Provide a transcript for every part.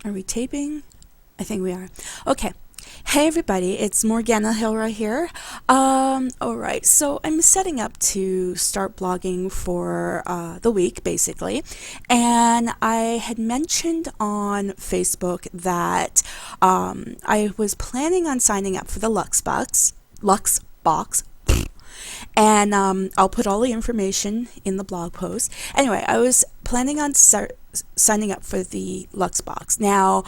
Are we taping? I think we are. Okay. Hey everybody, it's Morgana Hilra here. Alright, so I'm setting up to start blogging for the week, basically. And I had mentioned on Facebook that I was planning on signing up for the Lux box, and I'll put all the information in the blog post. Anyway, I was planning on signing up for the Lux box. Now,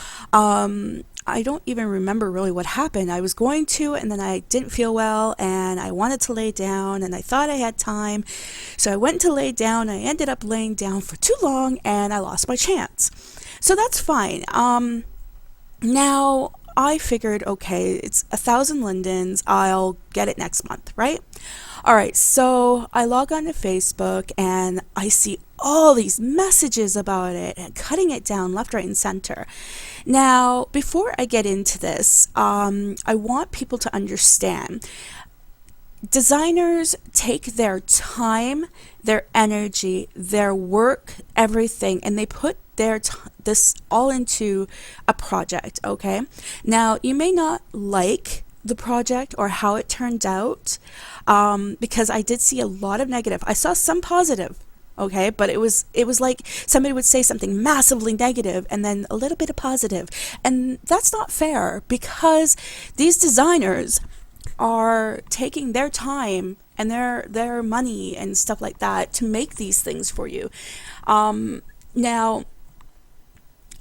I don't even remember really what happened. I was going to, and then I didn't feel well, and I wanted to lay down, and I thought I had time. So I went to lay down. I ended up laying down for too long, and I lost my chance. So that's fine. Now, I figured, okay, it's 1,000 lindens. I'll get it next month, right? All right, so I log on to Facebook and I see all these messages about it and cutting it down left, right, and center. Now, before I get into this, I want people to understand designers take their time, their energy, their work, everything, and they put this all into a project, okay? Now, you may not like the project or how it turned out, because I did see a lot of negative. I saw some positive, okay, but it was like somebody would say something massively negative and then a little bit of positive, and that's not fair because these designers are taking their time and their money and stuff like that to make these things for you. Now,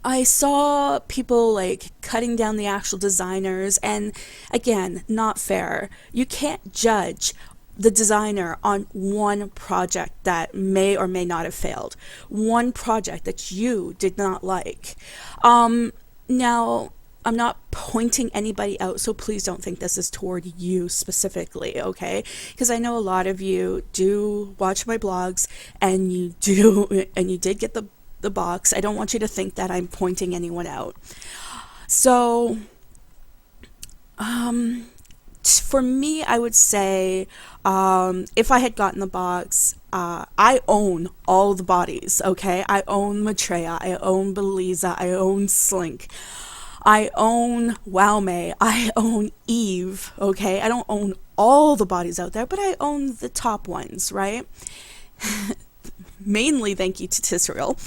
I saw people like cutting down the actual designers, and again, not fair. You can't judge the designer on one project that may or may not have failed, one project that you did not like. Now, I'm not pointing anybody out, so please don't think this is toward you specifically, okay? Because I know a lot of you do watch my blogs, and you did get the box. I don't want you to think that I'm pointing anyone out. So, for me, I would say, if I had gotten the box, I own all the bodies, okay? I own Maitreya, I own Beliza, I own Slink, I own Wowmay, I own Eve, okay? I don't own all the bodies out there, but I own the top ones, right? Mainly thank you to Tisrael.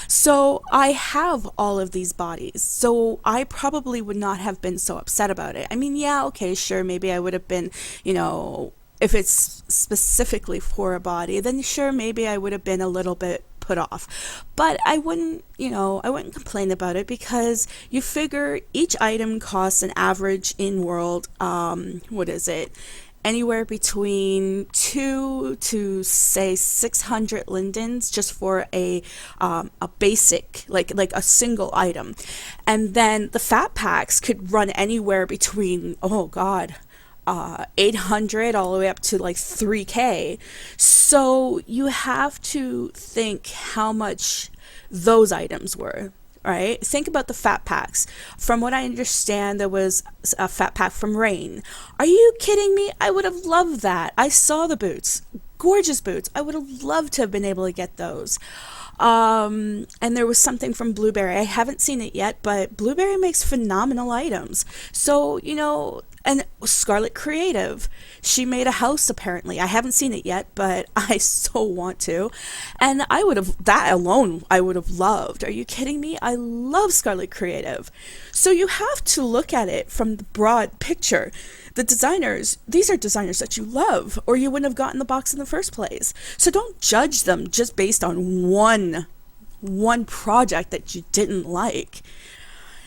So I have all of these bodies. So I probably would not have been so upset about it. I mean, yeah, okay, sure, maybe I would have been, if it's specifically for a body, then sure, maybe I would have been a little bit put off. But I wouldn't complain about it because you figure each item costs an average in world, what is it? Anywhere between 2 to say 600 lindens just for a basic, like a single item. And then the fat packs could run anywhere between, oh god, 800 all the way up to like 3K. So you have to think how much those items were. Right? Think about the fat packs. From what I understand, there was a fat pack from Rain. Are you kidding me? I would have loved that. I saw the boots. Gorgeous boots. I would have loved to have been able to get those. And there was something from Blueberry. I haven't seen it yet, but Blueberry makes phenomenal items. So, and Scarlet Creative, she made a house apparently. I haven't seen it yet, but I so want to. And that alone, I would have loved. Are you kidding me? I love Scarlet Creative. So you have to look at it from the broad picture. The designers, these are designers that you love, or you wouldn't have gotten the box in the first place. So don't judge them just based on one project that you didn't like.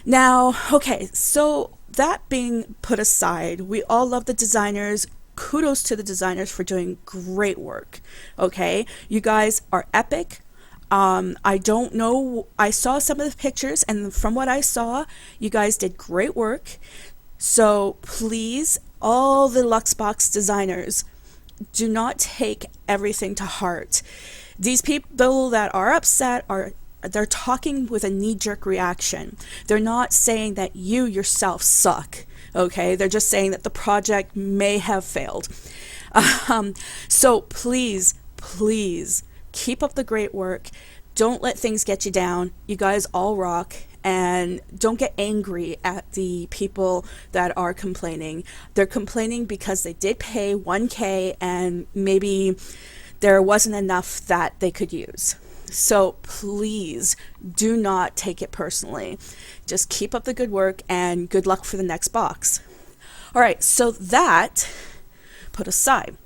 Now, okay, so that being put aside, we all love the designers. Kudos to the designers for doing great work. Okay, you guys are epic. I don't know, I saw some of the pictures, and from what I saw, you guys did great work. So please, all the Luxbox designers, do not take everything to heart. These people that are upset they're talking with a knee-jerk reaction. They're not saying that you yourself suck, okay? They're just saying that the project may have failed. So please keep up the great work. Don't let things get you down. You guys all rock. and don't get angry at the people that are complaining. They're complaining because they did pay 1K and maybe there wasn't enough that they could use. So please do not take it personally. Just keep up the good work and good luck for the next box. All right, so that put aside.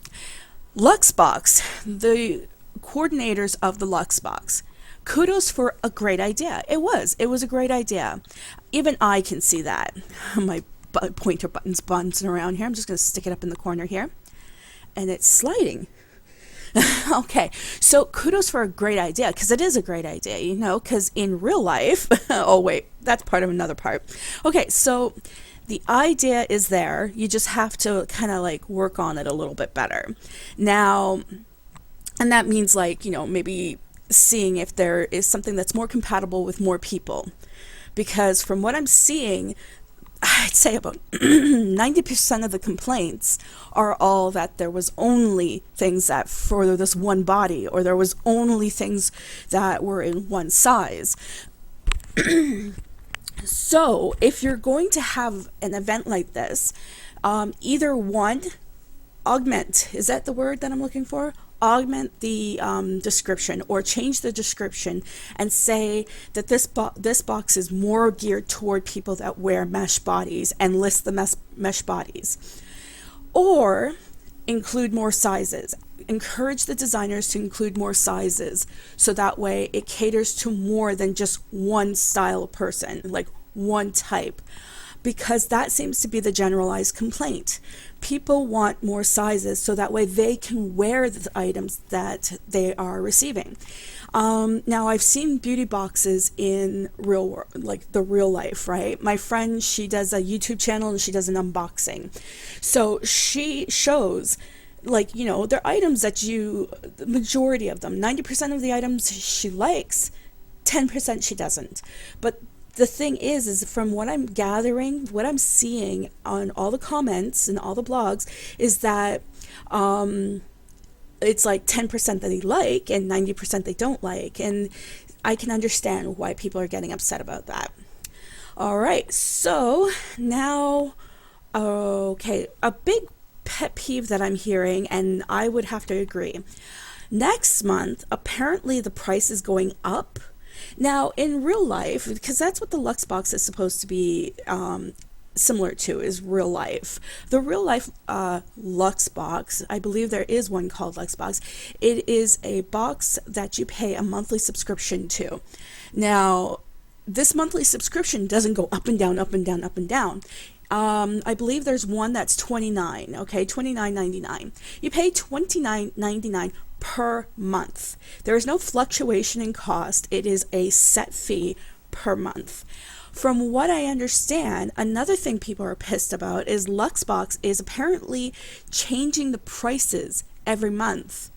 Luxebox, the coordinators of the Luxebox, kudos for a great idea. It was a great idea. Even I can see that. My pointer button's bouncing around here. I'm just going to stick it up in the corner here. And it's sliding. Okay, so kudos for a great idea, because it is a great idea, you know, because in real life, oh wait, that's part of another part. Okay, so the idea is there. You just have to kind of like work on it a little bit better. Now, and that means like, you know, maybe seeing if there is something that's more compatible with more people. Because from what I'm seeing, I'd say about 90% of the complaints are all that there was only things that for this one body, or there was only things that were in one size. So if you're going to have an event like this, either one, augment, is that the word that I'm looking for? Augment the description, or change the description and say that this box is more geared toward people that wear mesh bodies, and list the mesh bodies. Or include more sizes. Encourage the designers to include more sizes, so that way it caters to more than just one style of person, like one type. Because that seems to be the generalized complaint. People want more sizes so that way they can wear the items that they are receiving. Now, I've seen beauty boxes in real world, like the real life, right? My friend, she does a YouTube channel and she does an unboxing. So she shows, like, you know, they're items that the majority of them, 90% of the items she likes, 10% she doesn't. But the thing is from what I'm gathering, what I'm seeing on all the comments and all the blogs is that it's like 10% that they like and 90% they don't like. And I can understand why people are getting upset about that. All right, so now, okay, a big pet peeve that I'm hearing, and I would have to agree. Next month, apparently the price is going up. Now, in real life, because that's what the Luxebox is supposed to be similar to, is real life. The real life Luxebox, I believe there is one called Luxebox. It is a box that you pay a monthly subscription to. Now, this monthly subscription doesn't go up and down, up and down, up and down. I believe there's one that's $29, okay, $29.99. You pay $29.99 per month. There is no fluctuation in cost. It is a set fee per month. From what I understand, another thing people are pissed about is Luxebox is apparently changing the prices every month.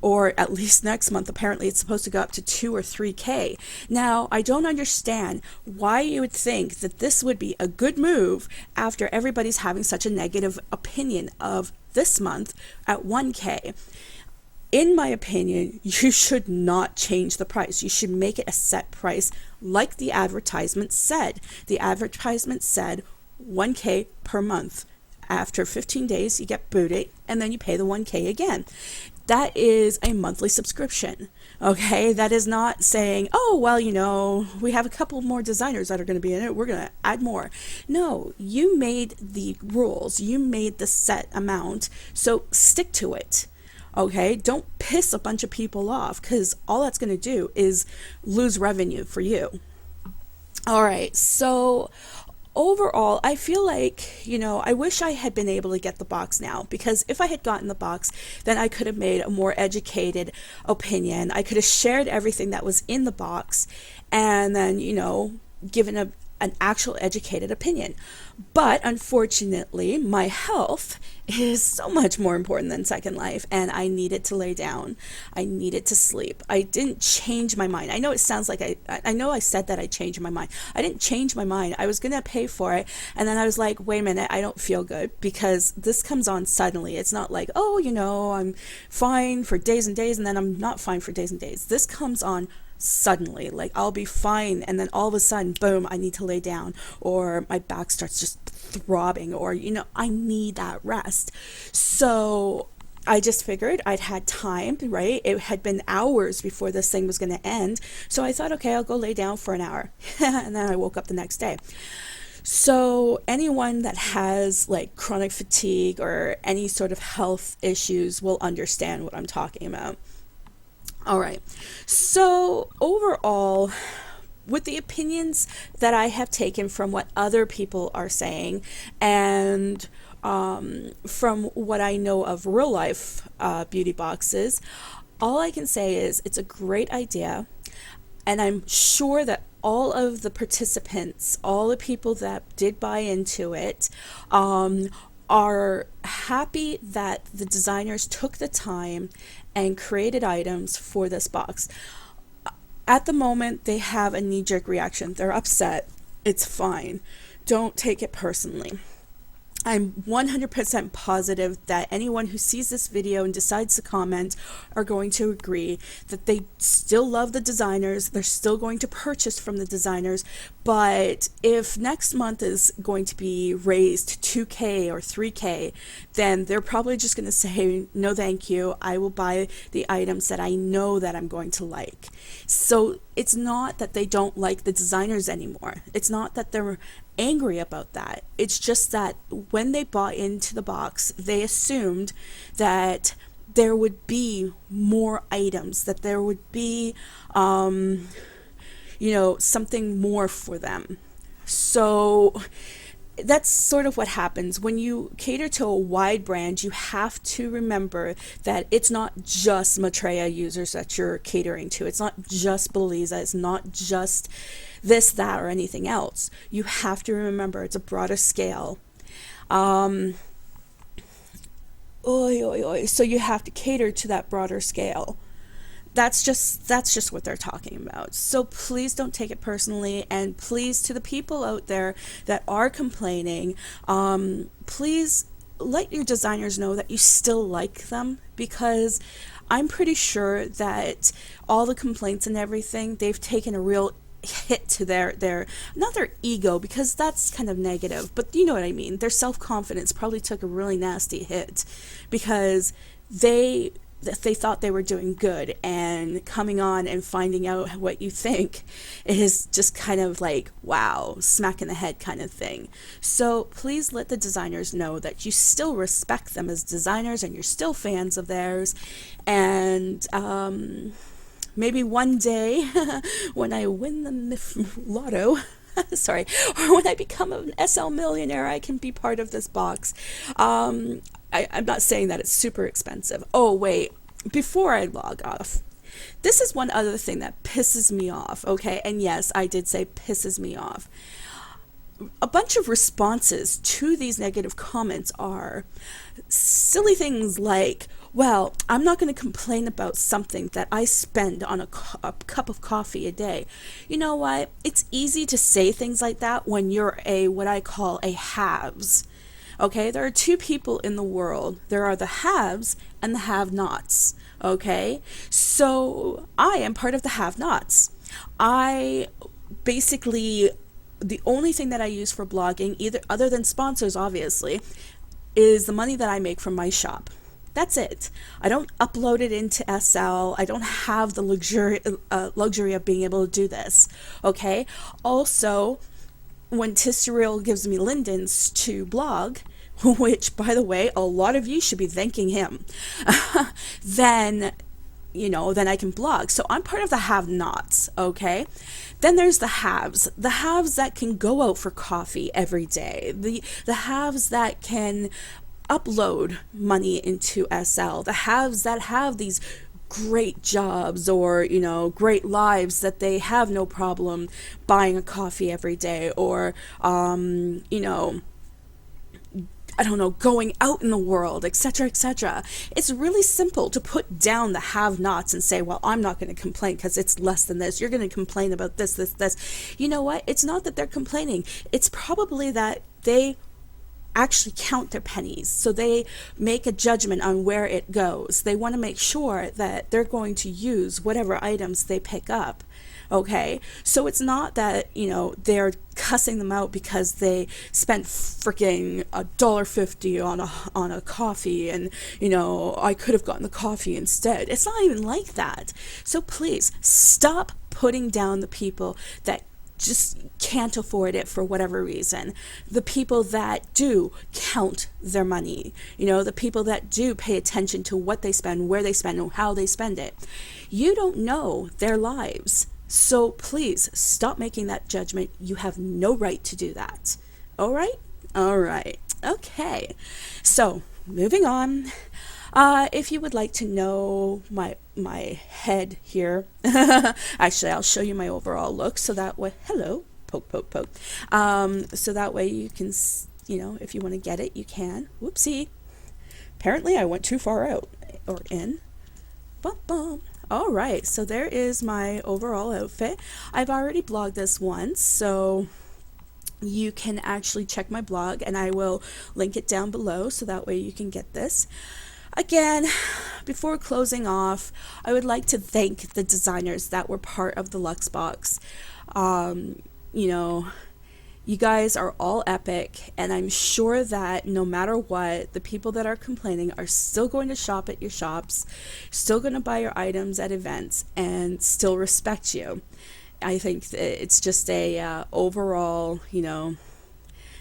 Or at least next month, apparently it's supposed to go up to 2 or 3K. Now, I don't understand why you would think that this would be a good move after everybody's having such a negative opinion of this month at 1K. In my opinion, you should not change the price. You should make it a set price like the advertisement said. The advertisement said 1K per month. After 15 days, you get booted, and then you pay the 1K again. That is a monthly subscription, okay? That is not saying, oh, well, you know, we have a couple more designers that are going to be in it. We're going to add more. No, you made the rules. You made the set amount, so stick to it. Okay, don't piss a bunch of people off, because all that's going to do is lose revenue for you. All right, so overall, I feel like, you know, I wish I had been able to get the box now, because if I had gotten the box, then I could have made a more educated opinion. I could have shared everything that was in the box and then, you know, given an actual educated opinion. But unfortunately, my health is so much more important than Second Life, and I needed to lay down. I needed to sleep. I didn't change my mind. I know it sounds like I know I said that I changed my mind. I didn't change my mind. I was going to pay for it, and then I was like, wait a minute, I don't feel good, because this comes on suddenly. It's not like, oh, you know, I'm fine for days and days, and then I'm not fine for days and days. This comes on suddenly. Like I'll be fine, and then all of a sudden, boom, I need to lay down, or my back starts just throbbing, or, I need that rest. So I just figured I'd had time, right? It had been hours before this thing was going to end. So I thought, okay, I'll go lay down for an hour. And then I woke up the next day. So anyone that has like chronic fatigue or any sort of health issues will understand what I'm talking about. All right. So overall, with the opinions that I have taken from what other people are saying, and from what I know of real life beauty boxes, all I can say is it's a great idea. And I'm sure that all of the participants, all the people that did buy into it, are happy that the designers took the time and created items for this box. At the moment, they have a knee-jerk reaction. They're upset. It's fine. Don't take it personally. I'm 100% positive that anyone who sees this video and decides to comment are going to agree that they still love the designers. They're still going to purchase from the designers. But if next month is going to be raised 2K or 3K, then they're probably just going to say, no, thank you. I will buy the items that I know that I'm going to like. So it's not that they don't like the designers anymore. It's not that they're angry about that. It's just that when they bought into the box, they assumed that there would be more items, that there would be, something more for them. So that's sort of what happens when you cater to a wide brand. You have to remember that it's not just Maitreya users that you're catering to. It's not just Beliza. It's not just this, that, or anything else. You have to remember it's a broader scale. So you have to cater to that broader scale. That's just what they're talking about. So please don't take it personally, and please, to the people out there that are complaining, please let your designers know that you still like them, because I'm pretty sure that all the complaints and everything, they've taken a real hit to their not their ego, because that's kind of negative, but you know what I mean. Their self-confidence probably took a really nasty hit, because they thought they were doing good, and coming on and finding out what you think is just kind of like, wow, smack in the head kind of thing. So please let the designers know that you still respect them as designers and you're still fans of theirs. And maybe one day when I win the lotto, sorry, or when I become an SL millionaire, I can be part of this box. I'm not saying that it's super expensive. Oh, wait, before I log off, this is one other thing that pisses me off, okay? And yes, I did say pisses me off. A bunch of responses to these negative comments are silly things like, well, I'm not going to complain about something that I spend on a cup of coffee a day. You know what? It's easy to say things like that when you're what I call a haves. Okay, there are two people in the world. There are the haves and the have-nots. Okay, so I am part of the have-nots. I basically, the only thing that I use for blogging, either other than sponsors obviously, is the money that I make from my shop. That's it. I don't upload it into SL. I don't have the luxury of being able to do this. Okay, also, when Tisseril gives me lindens to blog, which, by the way, a lot of you should be thanking him, then I can blog. So I'm part of the have-nots, okay? Then there's the haves that can go out for coffee every day, the haves that can upload money into SL, the haves that have these great jobs or great lives that they have no problem buying a coffee every day, or I don't know, going out in the world, etc., etc. It's really simple to put down the have-nots and say, well, I'm not going to complain because it's less than this. You're going to complain about this. You know what? It's not that they're complaining. It's probably that they actually count their pennies. So they make a judgment on where it goes. They want to make sure that they're going to use whatever items they pick up. Okay, so it's not that, you know, they're cussing them out because they spent freaking $1.50 on a coffee, and, you know, I could have gotten the coffee instead. It's not even like that. So please stop putting down the people that just can't afford it for whatever reason. The people that do count their money, you know, the people that do pay attention to what they spend, where they spend, and how they spend it. You don't know their lives. So please stop making that judgment. You have no right to do that. All right? All right. Okay. So moving on. If you would like to know my head here, actually, I'll show you my overall look. So that way, hello, poke, poke, poke. So that way you can, you know, if you want to get it, you can. Whoopsie. Apparently, I went too far out or in. Bum, bum. All right, so there is my overall outfit. I've already blogged this once, so you can actually check my blog, and I will link it down below so that way you can get this. Again, before closing off, I would like to thank the designers that were part of the Luxe box. You know, you guys are all epic, and I'm sure that no matter what, the people that are complaining are still going to shop at your shops, still going to buy your items at events, and still respect you. I think that it's just a overall, you know,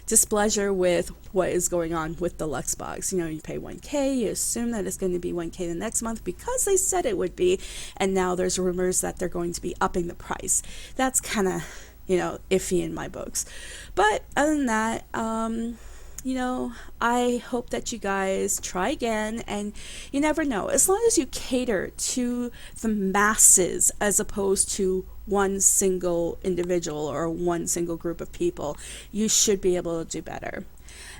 displeasure with what is going on with the Luxe box. You know, you pay 1K, you assume that it's going to be 1K the next month because they said it would be, and now there's rumors that they're going to be upping the price. That's kind of, you know, iffy in my books. But other than that, you know, I hope that you guys try again, and you never know. As long as you cater to the masses as opposed to one single individual or one single group of people, you should be able to do better.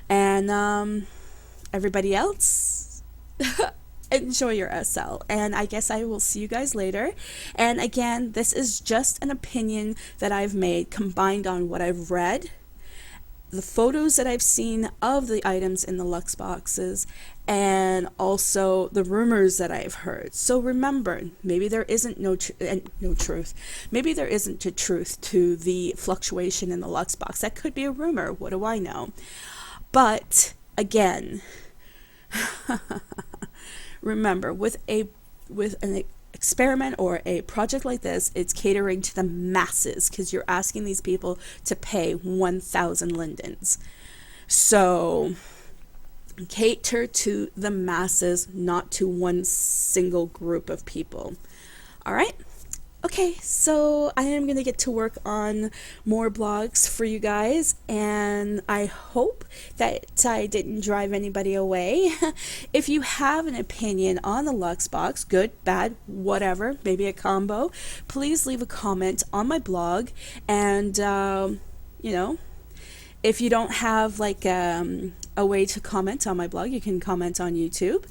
And everybody else, enjoy your SL, and I guess I will see you guys later. And again, this is just an opinion that I've made combined on what I've read, the photos that I've seen of the items in the Luxe boxes, and also the rumors that I've heard. So remember, maybe there isn't no truth. Maybe there isn't a truth to the fluctuation in the Luxe box. That could be a rumor. What do I know? But again, remember, with an experiment or a project like this, it's catering to the masses because you're asking these people to pay 1,000 lindens. So cater to the masses, not to one single group of people. All right? Okay, so I am going to get to work on more blogs for you guys, and I hope that I didn't drive anybody away. If you have an opinion on the Luxe box, good, bad, whatever, maybe a combo, please leave a comment on my blog. And, you know, if you don't have like a way to comment on my blog, you can comment on YouTube.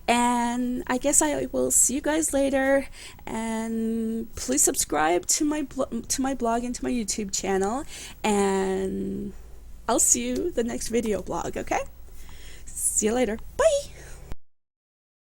And I guess I will see you guys later, and please subscribe to my blog and to my YouTube channel, and I'll see you the next video blog. Okay, see you later. Bye.